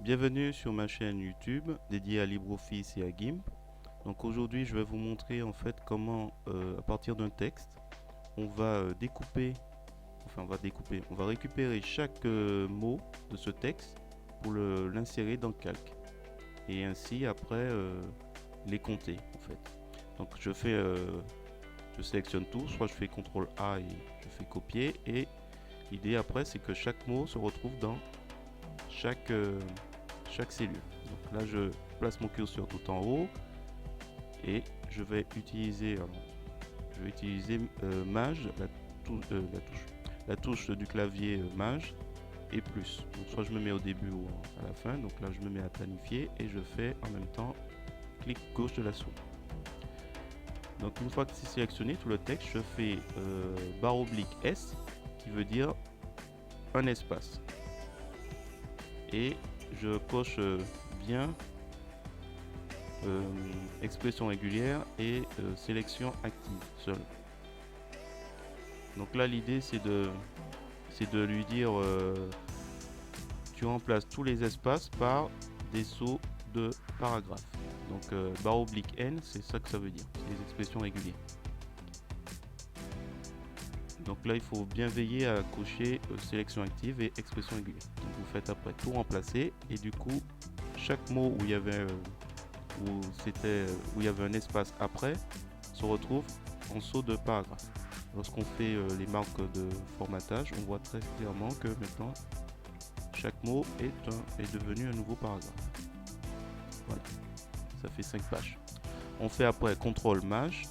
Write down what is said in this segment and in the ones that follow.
Bienvenue sur ma chaîne YouTube dédiée à LibreOffice et à GIMP. Donc aujourd'hui je vais vous montrer en fait comment à partir d'un texte on va on va récupérer chaque mot de ce texte pour l'insérer dans Calc et ainsi après les compter en fait. Donc je sélectionne tout, soit je fais CTRL A et je fais copier, et l'idée après c'est que chaque mot se retrouve dans chaque cellule. Donc là je place mon curseur tout en haut et je vais utiliser Maj, la touche du clavier Maj et plus. Donc soit je me mets au début ou à la fin. Donc là je me mets à planifier et je fais en même temps clic gauche de la souris. Donc une fois que c'est sélectionné tout le texte, je fais barre oblique S qui veut dire un espace. Et je coche bien expression régulière et sélection active seul. Donc là l'idée c'est de lui dire tu remplaces tous les espaces par des sauts de paragraphes. Donc barre oblique N, c'est ça que ça veut dire, c'est les expressions régulières. Donc là il faut bien veiller à cocher sélection active et expression régulière. Donc vous faites après tout remplacer et du coup chaque mot où il y avait un espace après se retrouve en saut de paragraphe. Lorsqu'on fait les marques de formatage, on voit très clairement que maintenant chaque mot est devenu un nouveau paragraphe. Voilà, ça fait 5 pages. On fait après CTRL Maj,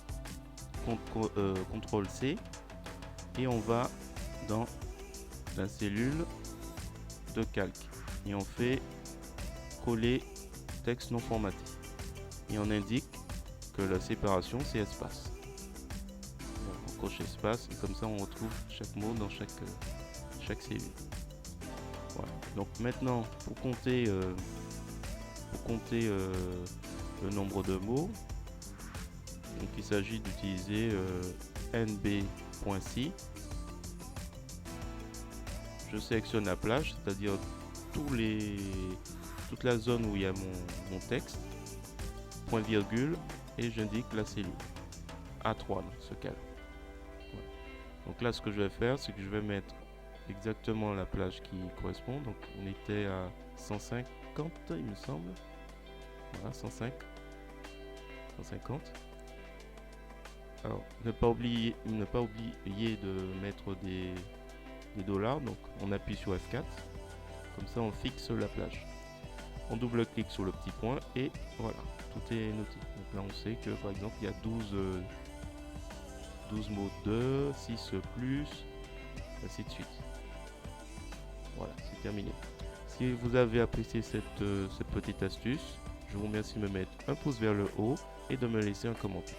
CTRL C et on va dans la cellule de Calc et on fait coller texte non formaté et on indique que la séparation c'est espace. Voilà, on coche espace et comme ça on retrouve chaque mot dans chaque cellule. Voilà. Donc maintenant pour compter le nombre de mots, donc il s'agit d'utiliser nb.si. Je sélectionne la plage, c'est-à-dire toute la zone où il y a mon texte, point virgule, et j'indique la cellule A3 dans ce cas-là. Voilà. Donc là ce que je vais faire, c'est que je vais mettre exactement la plage qui correspond. Donc on était à 150 il me semble. Voilà, 150. Alors ne pas oublier de mettre des dollars. Donc on appuie sur F4, comme ça on fixe la plage. On double-clique sur le petit point et voilà, tout est noté. Donc là on sait que par exemple il y a 12 mots 2, 6 plus, ainsi de suite. Voilà, c'est terminé. Si vous avez apprécié cette petite astuce, je vous remercie de me mettre un pouce vers le haut et de me laisser un commentaire.